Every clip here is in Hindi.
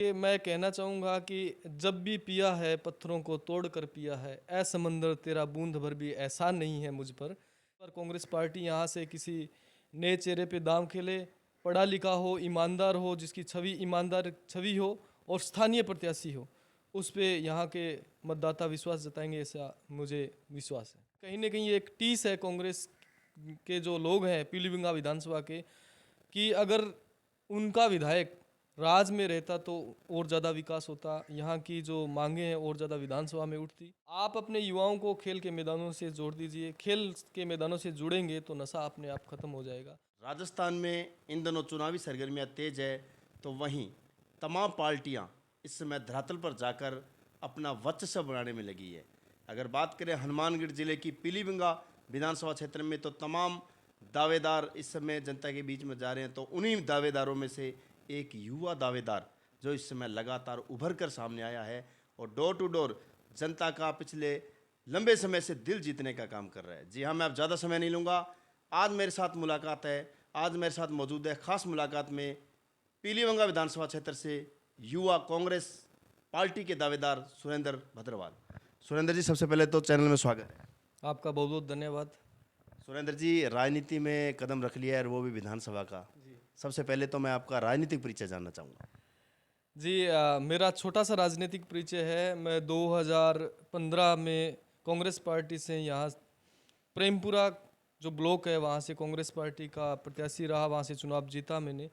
कि मैं कहना चाहूँगा कि जब भी पिया है पत्थरों को तोड़ कर पिया है, ऐ समंदर तेरा बूंद भर भी एहसान नहीं है मुझ पर कांग्रेस पार्टी यहाँ से किसी नए चेहरे पे दांव खेले, पढ़ा लिखा हो, ईमानदार हो, जिसकी छवि ईमानदार छवि हो और स्थानीय प्रत्याशी हो, उस पे यहाँ के मतदाता विश्वास जताएंगे, ऐसा मुझे विश्वास है। कहीं ना कहीं एक टीस है कांग्रेस के जो लोग हैं पीलीभींगा विधानसभा के, कि अगर उनका विधायक राज में रहता तो और ज़्यादा विकास होता, यहाँ की जो मांगे हैं और ज़्यादा विधानसभा में उठती। आप अपने युवाओं को खेल के मैदानों से जोड़ दीजिए, खेल के मैदानों से जुड़ेंगे तो नशा अपने आप खत्म हो जाएगा। राजस्थान में इन दिनों चुनावी सरगर्मियां तेज है, तो वहीं तमाम पार्टियां इस समय धरातल पर जाकर अपना वर्चस्व बनाने में लगी है। अगर बात करें हनुमानगढ़ जिले की पीलीभींगा विधानसभा क्षेत्र में, तो तमाम दावेदार इस समय जनता के बीच में जा रहे हैं। तो उन्हीं दावेदारों में से एक युवा दावेदार जो इस समय लगातार उभर कर सामने आया है और डोर टू डोर जनता का पिछले लंबे समय से दिल जीतने का काम कर रहा है। जी हाँ, मैं अब ज़्यादा समय नहीं लूँगा। आज मेरे साथ मुलाकात है, आज मेरे साथ मौजूद है खास मुलाकात में पीलीभींगा विधानसभा क्षेत्र से युवा कांग्रेस पार्टी के दावेदार सुरेंद्र भद्रवाल। सुरेंद्र जी, सबसे पहले तो चैनल में स्वागत है। आपका बहुत बहुत धन्यवाद। सुरेंद्र जी, राजनीति में कदम रख लिया है और वो भी विधानसभा का। सबसे पहले तो मैं आपका राजनीतिक परिचय जानना चाहूँगा। जी, मेरा छोटा सा राजनीतिक परिचय है। मैं 2015 में कांग्रेस पार्टी से यहाँ प्रेमपुरा जो ब्लॉक है वहाँ से कांग्रेस पार्टी का प्रत्याशी रहा, वहाँ से चुनाव जीता मैंने।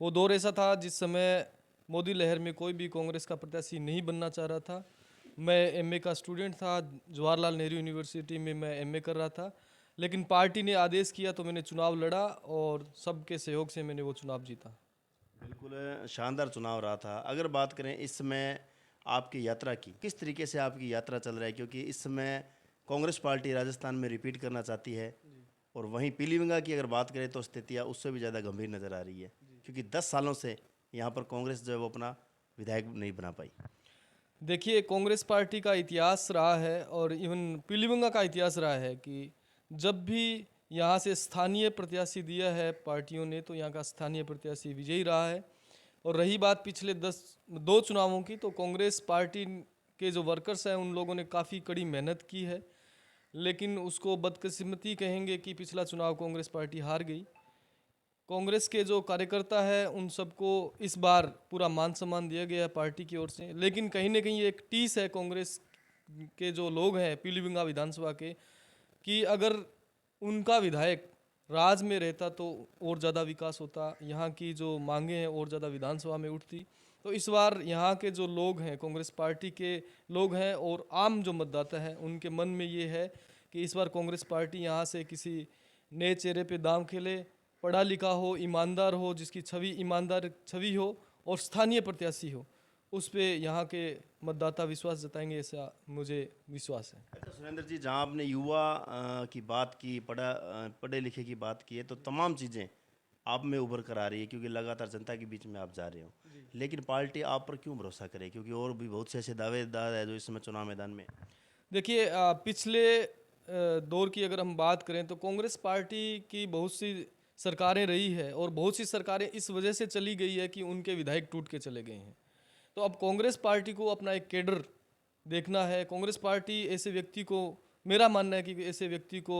वो दौर ऐसा था जिस समय मोदी लहर में कोई भी कांग्रेस का प्रत्याशी नहीं बनना चाह रहा था। मैं एमए का स्टूडेंट था, जवाहरलाल नेहरू यूनिवर्सिटी में मैं एमए कर रहा था, लेकिन पार्टी ने आदेश किया तो मैंने चुनाव लड़ा और सबके सहयोग से मैंने वो चुनाव जीता। बिल्कुल शानदार चुनाव रहा था। अगर बात करें इस समय आपकी यात्रा की, किस तरीके से आपकी यात्रा चल रहा है, क्योंकि इस समय कांग्रेस पार्टी राजस्थान में रिपीट करना चाहती है और वहीं पीलीभींगा की अगर बात करें तो स्थितियाँ उससे भी ज़्यादा गंभीर नज़र आ रही है, क्योंकि 10 सालों से यहाँ पर कांग्रेस जो है वो अपना विधायक नहीं बना पाई। देखिए, कांग्रेस पार्टी का इतिहास रहा है और इवन पीलीभींगा का इतिहास रहा है कि जब भी यहाँ से स्थानीय प्रत्याशी दिया है पार्टियों ने तो यहाँ का स्थानीय प्रत्याशी विजयी रहा है। और रही बात पिछले 2 चुनावों की, तो कांग्रेस पार्टी के जो वर्कर्स हैं उन लोगों ने काफ़ी कड़ी मेहनत की है, लेकिन उसको बदकिस्मती कहेंगे कि पिछला चुनाव कांग्रेस पार्टी हार गई। कांग्रेस के जो कार्यकर्ता हैं उन सबको इस बार पूरा मान सम्मान दिया गया है पार्टी की ओर से, लेकिन कहीं ना कहीं एक टीस है कांग्रेस के जो लोग हैं पीलीभींगा विधानसभा के, कि अगर उनका विधायक राज में रहता तो और ज़्यादा विकास होता, यहाँ की जो मांगे हैं और ज़्यादा विधानसभा में उठती। तो इस बार यहाँ के जो लोग हैं कांग्रेस पार्टी के लोग हैं और आम जो मतदाता हैं उनके मन में ये है कि इस बार कांग्रेस पार्टी यहाँ से किसी नए चेहरे पे दांव खेले, पढ़ा लिखा हो, ईमानदार हो, जिसकी छवि ईमानदार छवि हो और स्थानीय प्रत्याशी हो, उस पे यहाँ के मतदाता विश्वास जताएंगे, ऐसा मुझे विश्वास है। अच्छा सुरेंद्र जी, जहाँ आपने युवा की बात की, पढ़े लिखे की बात की है, तो तमाम चीज़ें आप में उभर कर आ रही है, क्योंकि लगातार जनता के बीच में आप जा रहे हो। लेकिन पार्टी आप पर क्यों भरोसा करे, क्योंकि और भी बहुत से ऐसे दावेदार है जो इस समय चुनाव मैदान में हैं। देखिए, पिछले दौर की अगर हम बात करें तो कांग्रेस पार्टी की बहुत सी सरकारें रही है और बहुत सी सरकारें इस वजह से चली गई है कि उनके विधायक टूट के चले गए हैं। तो अब कांग्रेस पार्टी को अपना एक कैडर देखना है। कांग्रेस पार्टी ऐसे व्यक्ति को, मेरा मानना है कि ऐसे व्यक्ति को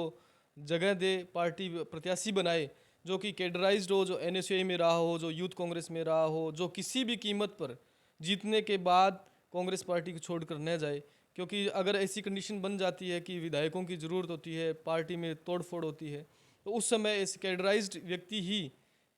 जगह दे, पार्टी प्रत्याशी बनाए जो कि कैडराइज्ड हो, जो एनएसयूआई में रहा हो, जो यूथ कांग्रेस में रहा हो, जो किसी भी कीमत पर जीतने के बाद कांग्रेस पार्टी को छोड़कर न जाए। क्योंकि अगर ऐसी कंडीशन बन जाती है कि विधायकों की ज़रूरत होती है, पार्टी में तोड़फोड़ होती है, तो उस समय ऐसे कैडराइज्ड व्यक्ति ही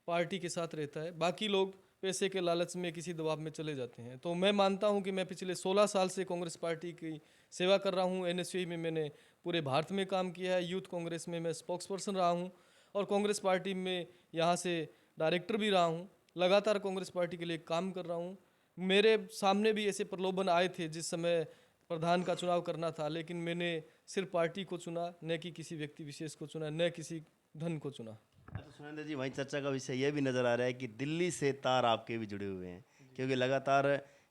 पार्टी के साथ रहता है, बाकी लोग पैसे के लालच में किसी दबाव में चले जाते हैं। तो मैं मानता हूं कि मैं पिछले 16 साल से कांग्रेस पार्टी की सेवा कर रहा हूं। एनएसयूआई में मैंने पूरे भारत में काम किया है, यूथ कांग्रेस में मैं स्पोक्स पर्सन रहा हूं और कांग्रेस पार्टी में यहाँ से डायरेक्टर भी रहा हूँ। लगातार कांग्रेस पार्टी के लिए काम कर रहा हूँ। मेरे सामने भी ऐसे प्रलोभन आए थे जिस समय प्रधान का चुनाव करना था, लेकिन मैंने सिर्फ पार्टी को चुना, न कि किसी व्यक्ति विशेष को चुना, न किसी धन को चुना। अच्छा सुरेंद्र जी, वहीं चर्चा का विषय ये भी नज़र आ रहा है कि दिल्ली से तार आपके भी जुड़े हुए हैं, क्योंकि लगातार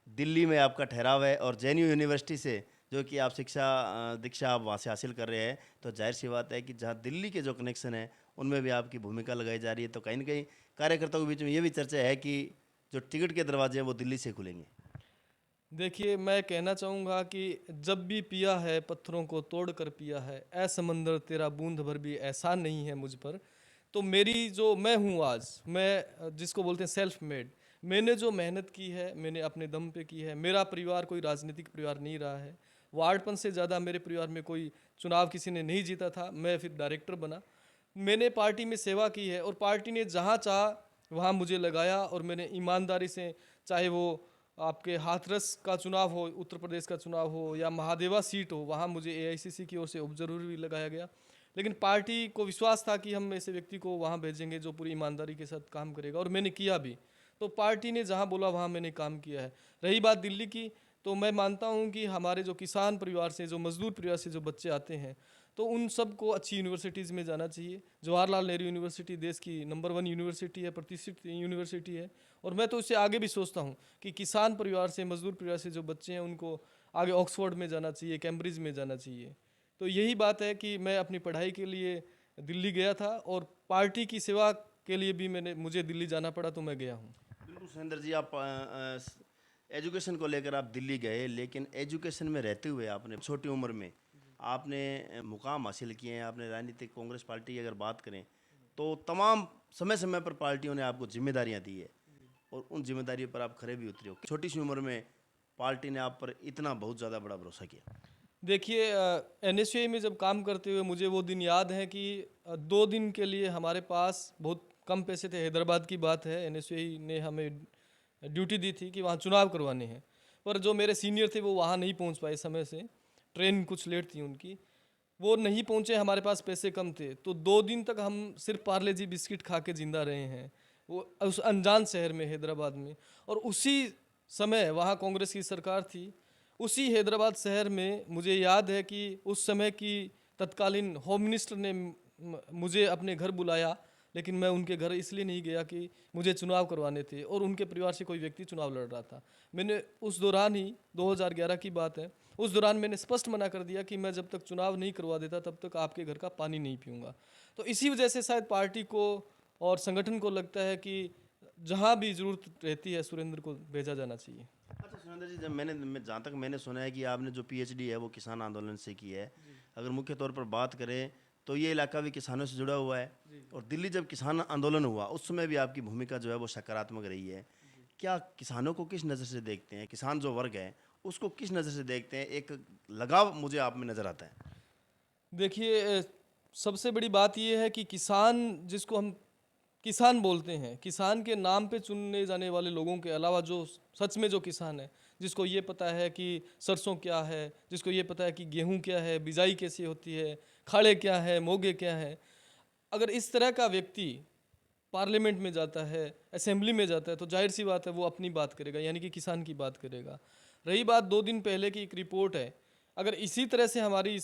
दिल्ली में आपका ठहराव है और जेएनयू यूनिवर्सिटी से जो कि आप दीक्षा आप वहाँ से हासिल कर रहे हैं, तो जाहिर सी बात है कि जहाँ दिल्ली के जो कनेक्शन हैं उनमें भी आपकी भूमिका लगाई जा रही है। तो कहीं ना कहीं कार्यकर्ताओं के बीच में ये भी चर्चा है कि जो टिकट के दरवाजे हैं वो दिल्ली से खुलेंगे? देखिए, मैं कहना चाहूँगा कि जब भी पिया है पत्थरों को तोड़ कर पिया है, ऐ समंदर तेरा बूंद भर भी एहसान नहीं है मुझ पर। तो मेरी जो मैं हूँ आज, मैं जिसको बोलते हैं सेल्फ मेड, मैंने जो मेहनत की है मैंने अपने दम पे की है। मेरा परिवार कोई राजनीतिक परिवार नहीं रहा है। वार्डपन से ज़्यादा मेरे परिवार में कोई चुनाव किसी ने नहीं जीता था, मैं फिर डायरेक्टर बना। मैंने पार्टी में सेवा की है और पार्टी ने जहाँ चाहा वहाँ मुझे लगाया और मैंने ईमानदारी से, चाहे वो आपके हाथरस का चुनाव हो, उत्तर प्रदेश का चुनाव हो, या महादेवा सीट हो, वहाँ मुझे एआईसीसी की ओर से ऑब्जर्वर भी लगाया गया। लेकिन पार्टी को विश्वास था कि हम ऐसे व्यक्ति को वहाँ भेजेंगे जो पूरी ईमानदारी के साथ काम करेगा, और मैंने किया भी। तो पार्टी ने जहाँ बोला वहाँ मैंने काम किया है। रही बात दिल्ली की, तो मैं मानता हूँ कि हमारे जो किसान परिवार से, जो मजदूर परिवार से जो बच्चे आते हैं, तो उन सबको अच्छी यूनिवर्सिटीज़ में जाना चाहिए। जवाहरलाल नेहरू यूनिवर्सिटी देश की नंबर 1 यूनिवर्सिटी है, प्रतिष्ठित यूनिवर्सिटी है। और मैं तो इससे आगे भी सोचता हूँ कि किसान परिवार से, मजदूर परिवार से जो बच्चे हैं उनको आगे ऑक्सफोर्ड में जाना चाहिए, कैम्ब्रिज में जाना चाहिए। तो यही बात है कि मैं अपनी पढ़ाई के लिए दिल्ली गया था और पार्टी की सेवा के लिए भी मुझे दिल्ली जाना पड़ा, तो मैं गया हूँ। बिल्कुल सुरेंद्र जी, आप एजुकेशन को लेकर आप दिल्ली गए, लेकिन एजुकेशन में रहते हुए आपने छोटी उम्र में आपने मुकाम हासिल किए हैं। आपने राजनीतिक कांग्रेस पार्टी की अगर बात करें तो तमाम समय समय पर पार्टियों ने आपको जिम्मेदारियां दी है और उन जिम्मेदारियों पर आप खरे भी उतरे हो। छोटी सी उम्र में पार्टी ने आप पर इतना बहुत ज़्यादा बड़ा भरोसा किया। देखिए, एनएसयूआई में जब काम करते हुए मुझे वो दिन याद है कि 2 दिन के लिए हमारे पास बहुत कम पैसे थे। हैदराबाद की बात है, एनएसयूआई ने हमें ड्यूटी दी थी कि वहाँ चुनाव करवाने हैं, पर जो मेरे सीनियर थे वो वहाँ नहीं पहुँच पाए समय से, ट्रेन कुछ लेट थी उनकी, वो नहीं पहुँचे। हमारे पास पैसे कम थे, तो 2 दिन तक हम सिर्फ पार्ले जी बिस्किट खा के जिंदा रहे हैं, वो उस अनजान शहर में, हैदराबाद में। और उसी समय वहाँ कांग्रेस की सरकार थी। उसी हैदराबाद शहर में मुझे याद है कि उस समय की तत्कालीन होम मिनिस्टर ने मुझे अपने घर बुलाया, लेकिन मैं उनके घर इसलिए नहीं गया कि मुझे चुनाव करवाने थे और उनके परिवार से कोई व्यक्ति चुनाव लड़ रहा था। मैंने उस दौरान ही, 2011 की बात है, उस दौरान मैंने स्पष्ट मना कर दिया कि मैं जब तक चुनाव नहीं करवा देता तब तक आपके घर का पानी नहीं पीऊँगा। तो इसी वजह से शायद पार्टी को और संगठन को लगता है कि जहाँ भी ज़रूरत रहती है सुरेंद्र को भेजा जाना चाहिए। अच्छा सुरेंद्र जी, जब जहाँ तक मैंने सुना है कि आपने जो पीएचडी है वो किसान आंदोलन से की है। अगर मुख्य तौर पर बात करें तो ये इलाका भी किसानों से जुड़ा हुआ है और दिल्ली जब किसान आंदोलन हुआ उस समय भी आपकी भूमिका जो है वो सकारात्मक रही है। क्या किसानों को किस नज़र से देखते हैं, किसान जो वर्ग है उसको किस नज़र से देखते हैं? एक लगाव मुझे आप में नज़र आता है। देखिए, सबसे बड़ी बात यह है कि किसान, जिसको हम किसान बोलते हैं, किसान के नाम पे चुनने जाने वाले लोगों के अलावा जो सच में जो किसान है, जिसको ये पता है कि सरसों क्या है, जिसको ये पता है कि गेहूं क्या है, बिजाई कैसी होती है, खाड़े क्या है, मोगे क्या है, अगर इस तरह का व्यक्ति पार्लियामेंट में जाता है, असेंबली में जाता है, तो जाहिर सी बात है वो अपनी बात करेगा, यानी कि किसान की बात करेगा। रही बात 2 दिन पहले की एक रिपोर्ट है, अगर इसी तरह से हमारी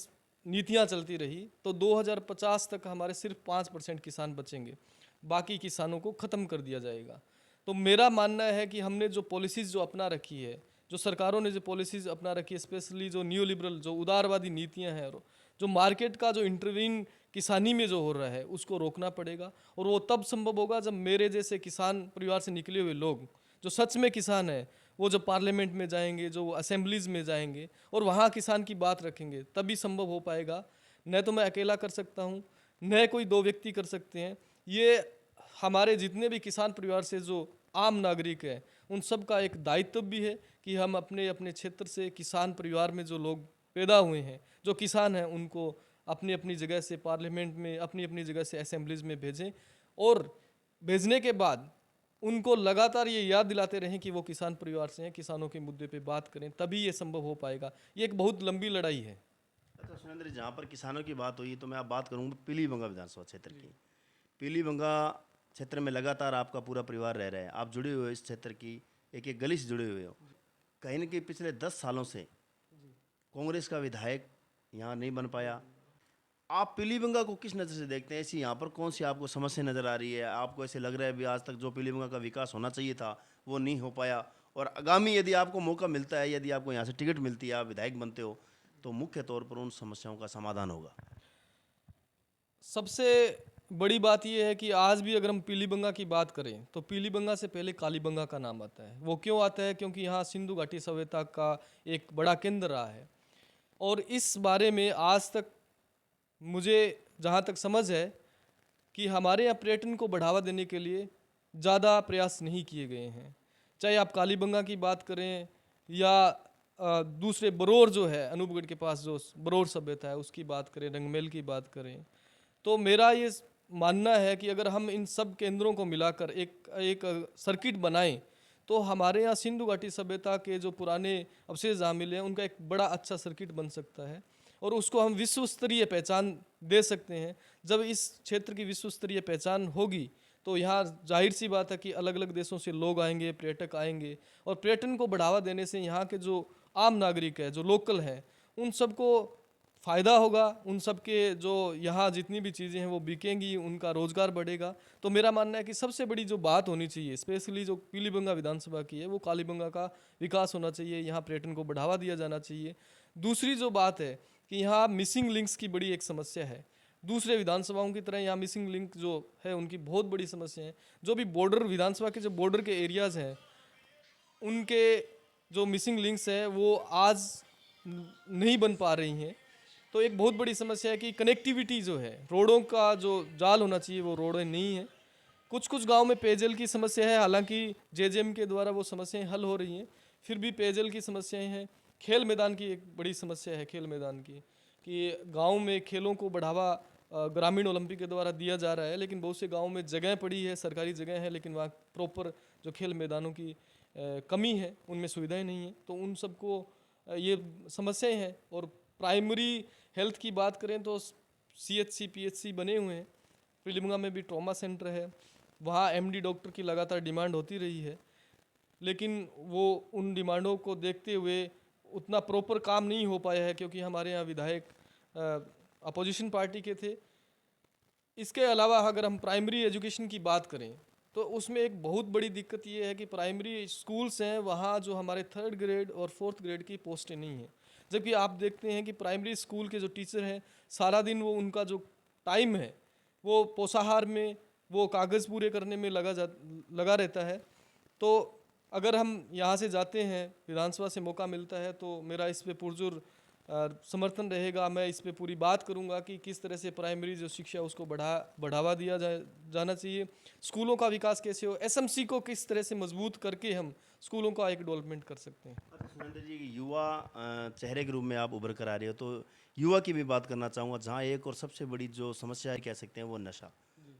नीतियाँ चलती रही तो 2050 तक हमारे सिर्फ 5% किसान बचेंगे, बाकी किसानों को ख़त्म कर दिया जाएगा। तो मेरा मानना है कि हमने जो पॉलिसीज़ जो अपना रखी है, जो सरकारों ने जो पॉलिसीज़ अपना रखी है, स्पेशली जो न्यू लिबरल, जो उदारवादी नीतियाँ हैं, और जो मार्केट का जो इंटरवीन किसानी में जो हो रहा है, उसको रोकना पड़ेगा। और वो तब संभव होगा जब मेरे जैसे किसान परिवार से निकले हुए लोग, जो सच में किसान है, वो जब पार्लियामेंट में जाएंगे, जो असेंबलीज में जाएंगे और वहाँ किसान की बात रखेंगे, तभी संभव हो पाएगा। न तो मैं अकेला कर सकता हूँ, न कोई 2 व्यक्ति कर सकते हैं। ये हमारे जितने भी किसान परिवार से जो आम नागरिक हैं, उन सब का एक दायित्व भी है कि हम अपने अपने क्षेत्र से, किसान परिवार में जो लोग पैदा हुए हैं, जो किसान हैं, उनको अपनी अपनी जगह से पार्लियामेंट में, अपनी अपनी जगह से असेंबलीज में भेजें, और भेजने के बाद उनको लगातार ये याद दिलाते रहें कि वो किसान परिवार से हैं, किसानों के मुद्दे पे बात करें, तभी ये संभव हो पाएगा। ये एक बहुत लंबी लड़ाई है। अच्छा सुरेंद्र जी, जहाँ पर किसानों की बात हुई तो मैं आप बात करूँगा पीलीभंगा विधानसभा क्षेत्र की। पीलीभंगा क्षेत्र में लगातार आपका पूरा परिवार रह रहा है, आप जुड़े हुए हो इस क्षेत्र की एक एक गली से जुड़े हुए हो। कहीं न कहीं पिछले 10 सालों से कांग्रेस का विधायक यहाँ नहीं बन पाया। आप पीलीभंगा को किस नज़र से देखते हैं? ऐसी यहाँ पर कौन सी आपको समस्या नज़र आ रही है? आपको ऐसे लग रहा है भी आज तक जो पीलीभंगा का विकास होना चाहिए था वो नहीं हो पाया, और आगामी यदि आपको मौका मिलता है, यदि आपको यहाँ से टिकट मिलती है, आप विधायक बनते हो, तो मुख्य तौर पर उन समस्याओं का समाधान होगा? सबसे बड़ी बात यह है कि आज भी अगर हम पीलीबंगा की बात करें तो पीलीबंगा से पहले कालीबंगा का नाम आता है। वो क्यों आता है? क्योंकि यहाँ सिंधु घाटी सभ्यता का एक बड़ा केंद्र रहा है। और इस बारे में आज तक मुझे जहाँ तक समझ है कि हमारे यहाँ पर्यटन को बढ़ावा देने के लिए ज़्यादा प्रयास नहीं किए गए हैं। चाहे आप कालीबंगा की बात करें या दूसरे बरौर जो है अनूपगढ़ के पास जो बरौर सभ्यता है उसकी बात करें, रंगमेल की बात करें, तो मेरा ये मानना है कि अगर हम इन सब केंद्रों को मिलाकर एक सर्किट बनाएं तो हमारे यहाँ सिंधु घाटी सभ्यता के जो पुराने अवशेष जहाँ मिले हैं उनका एक बड़ा अच्छा सर्किट बन सकता है और उसको हम विश्व स्तरीय पहचान दे सकते हैं। जब इस क्षेत्र की विश्व स्तरीय पहचान होगी तो यहाँ जाहिर सी बात है कि अलग अलग देशों से लोग आएंगे, पर्यटक आएंगे और पर्यटन को बढ़ावा देने से यहाँ के जो आम नागरिक है, जो लोकल है, उन सबको फ़ायदा होगा। उन सब के जो यहाँ जितनी भी चीज़ें हैं वो बिकेंगी, उनका रोज़गार बढ़ेगा। तो मेरा मानना है कि सबसे बड़ी जो बात होनी चाहिए, स्पेशली जो पीलीबंगा विधानसभा की है, वो कालीबंगा का विकास होना चाहिए, यहाँ पर्यटन को बढ़ावा दिया जाना चाहिए। दूसरी जो बात है कि यहाँ मिसिंग लिंक्स की बड़ी एक समस्या है। दूसरे विधानसभाओं की तरह यहाँ मिसिंग लिंक जो है उनकी बहुत बड़ी समस्या है। जो भी बॉर्डर विधानसभा के जो बॉर्डर के एरियाज़ हैं उनके जो मिसिंग लिंक्स हैं वो आज नहीं बन पा रही हैं। तो एक बहुत बड़ी समस्या है कि कनेक्टिविटी जो है, रोडों का जो जाल होना चाहिए वो रोडें नहीं है। कुछ कुछ गांव में पेयजल की समस्या है, हालांकि जेजेएम के द्वारा वो समस्याएं हल हो रही हैं, फिर भी पेयजल की समस्याएं हैं। खेल मैदान की एक बड़ी समस्या है, खेल मैदान की, कि गांव में खेलों को बढ़ावा ग्रामीण ओलंपिक के द्वारा दिया जा रहा है, लेकिन बहुत से गाँव में जगह पड़ी है, सरकारी जगह है, लेकिन वहाँ प्रॉपर जो खेल मैदानों की कमी है, उनमें सुविधाएँ नहीं हैं। तो उन सबको ये समस्याएँ हैं। और प्राइमरी हेल्थ की बात करें तो CHC PHC बने हुए हैं। पीलीबंगा में भी ट्रॉमा सेंटर है, वहाँ MD डॉक्टर की लगातार डिमांड होती रही है, लेकिन वो उन डिमांडों को देखते हुए उतना प्रॉपर काम नहीं हो पाया है, क्योंकि हमारे यहाँ विधायक अपोजिशन पार्टी के थे। इसके अलावा अगर हम प्राइमरी एजुकेशन की बात करें तो उसमें एक बहुत बड़ी दिक्कत ये है कि प्राइमरी स्कूल्स हैं, वहाँ जो हमारे 3rd ग्रेड और 4th ग्रेड की पोस्टें नहीं हैं। जबकि आप देखते हैं कि प्राइमरी स्कूल के जो टीचर हैं सारा दिन वो उनका जो टाइम है वो पोषाहार में, वो कागज़ पूरे करने में लगा रहता है। तो अगर हम यहाँ से जाते हैं, विधानसभा से मौका मिलता है, तो मेरा इस पे पुरजोर समर्थन रहेगा। मैं इस पे पूरी बात करूँगा कि किस तरह से प्राइमरी जो शिक्षा उसको बढ़ावा दिया जाना चाहिए, स्कूलों का विकास कैसे हो, SMC को किस तरह से मजबूत करके हम स्कूलों का एक डेवलपमेंट कर सकते हैं। अच्छा सुरेंद्र जी, युवा चेहरे के रूप में आप उभर कर आ रहे हो, तो युवा की भी बात करना चाहूँगा, जहाँ एक और सबसे बड़ी जो समस्या है कह सकते हैं वो नशा।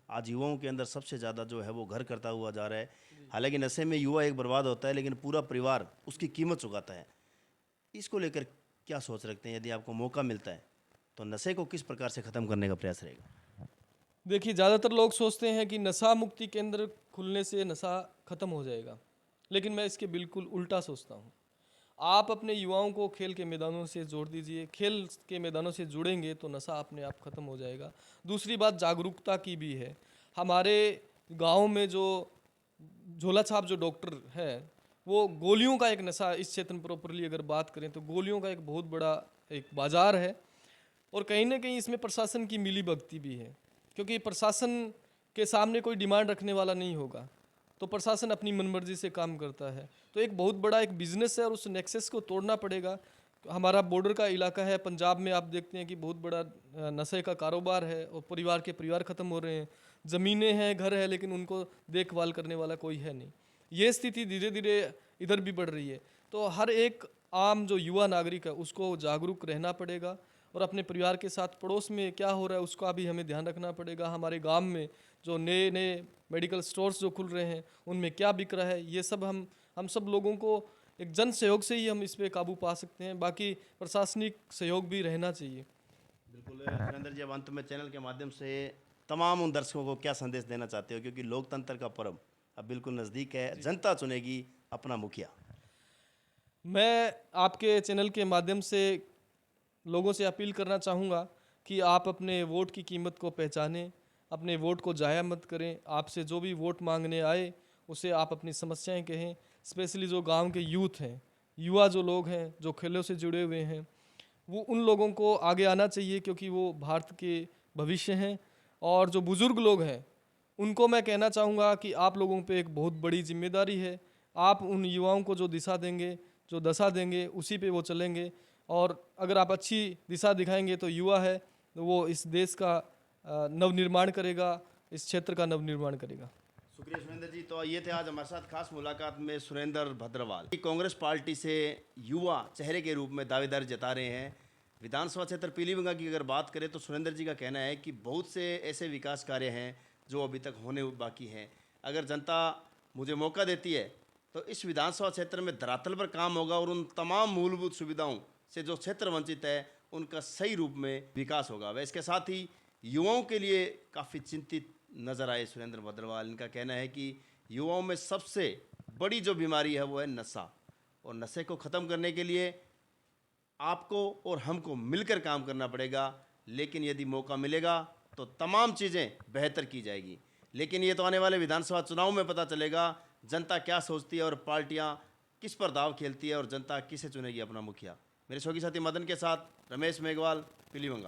आज युवाओं के अंदर सबसे ज़्यादा जो है वो घर करता हुआ जा रहा है। हालांकि नशे में युवा एक बर्बाद होता है, लेकिन पूरा परिवार उसकी कीमत चुकाता है। इसको लेकर क्या सोच रखते हैं? यदि आपको मौका मिलता है तो नशे को किस प्रकार से ख़त्म करने का प्रयास रहेगा? देखिए, ज़्यादातर लोग सोचते हैं कि नशा मुक्ति केंद्र खुलने से नशा ख़त्म हो जाएगा, लेकिन मैं इसके बिल्कुल उल्टा सोचता हूँ। आप अपने युवाओं को खेल के मैदानों से जोड़ दीजिए, खेल के मैदानों से जुड़ेंगे तो नशा अपने आप ख़त्म हो जाएगा। दूसरी बात जागरूकता की भी है। हमारे गांव में जो झोला छाप जो डॉक्टर है, वो गोलियों का एक नशा, इस क्षेत्र में प्रॉपरली अगर बात करें तो गोलियों का एक बहुत बड़ा एक बाज़ार है। और कहीं ना कहीं इसमें प्रशासन की मिली भगती भी है, क्योंकि प्रशासन के सामने कोई डिमांड रखने वाला नहीं होगा, तो प्रशासन अपनी मनमर्जी से काम करता है। तो एक बहुत बड़ा एक बिजनेस है और उस नेक्सस को तोड़ना पड़ेगा। हमारा बॉर्डर का इलाका है, पंजाब में आप देखते हैं कि बहुत बड़ा नशे का कारोबार है और परिवार के परिवार ख़त्म हो रहे हैं। ज़मीनें हैं, घर है, लेकिन उनको देखभाल करने वाला कोई है नहीं। ये स्थिति धीरे धीरे इधर भी बढ़ रही है। तो हर एक आम जो युवा नागरिक है उसको जागरूक रहना पड़ेगा और अपने परिवार के साथ पड़ोस में क्या हो रहा है उसका भी हमें ध्यान रखना पड़ेगा। हमारे गांव में जो नए नए मेडिकल स्टोर्स जो खुल रहे हैं उनमें क्या बिक रहा है, ये सब हम सब लोगों को एक जन सहयोग से ही हम इस पे काबू पा सकते हैं। बाकी प्रशासनिक सहयोग भी रहना चाहिए। बिल्कुल सुरेंद्र जी, अब अंत में चैनल के माध्यम से तमाम उन दर्शकों को क्या संदेश देना चाहते हो, क्योंकि लोकतंत्र का पर्व अब बिल्कुल नज़दीक है, जनता चुनेगी अपना मुखिया। मैं आपके चैनल के माध्यम से लोगों से अपील करना चाहूँगा कि आप अपने वोट की कीमत को पहचानें, अपने वोट को ज़ाया मत करें। आपसे जो भी वोट मांगने आए उसे आप अपनी समस्याएं कहें। स्पेशली जो गांव के यूथ हैं, युवा जो लोग हैं, जो खेलों से जुड़े हुए हैं, वो उन लोगों को आगे आना चाहिए, क्योंकि वो भारत के भविष्य हैं और जो बुज़ुर्ग लोग हैं उनको मैं कहना चाहूँगा कि आप लोगों पे एक बहुत बड़ी जिम्मेदारी है। आप उन युवाओं को जो दिशा देंगे, जो दशा देंगे, उसी पे वो चलेंगे। और अगर आप अच्छी दिशा दिखाएंगे तो युवा है तो वो इस देश का नवनिर्माण करेगा, इस क्षेत्र का नवनिर्माण करेगा। शुक्रिया सुरेंद्र जी। तो ये थे आज हमारे साथ खास मुलाकात में सुरेंद्र भद्रवाल, कांग्रेस पार्टी से युवा चेहरे के रूप में दावेदारी जता रहे हैं। विधानसभा क्षेत्र पीलीभीत की अगर बात करें तो सुरेंद्र जी का कहना है कि बहुत से ऐसे विकास कार्य हैं जो अभी तक होने बाकी हैं। अगर जनता मुझे मौका देती है तो इस विधानसभा क्षेत्र में धरातल पर काम होगा और उन तमाम मूलभूत सुविधाओं से जो क्षेत्र वंचित है उनका सही रूप में विकास होगा। वह इसके साथ ही युवाओं के लिए काफ़ी चिंतित नज़र आए सुरेंद्र भद्रवाल। इनका कहना है कि युवाओं में सबसे बड़ी जो बीमारी है वो है नशा, और नशे को ख़त्म करने के लिए आपको और हमको मिलकर काम करना पड़ेगा। लेकिन यदि मौका मिलेगा तो तमाम चीज़ें बेहतर की जाएगी। लेकिन ये तो आने वाले विधानसभा चुनाव में पता चलेगा जनता क्या सोचती है और पार्टियां किस पर दाव खेलती है और जनता किसे चुनेगी अपना मुखिया। मेरे सहयोगी साथी मदन के साथ रमेश मेघवाल, पीलीभीत।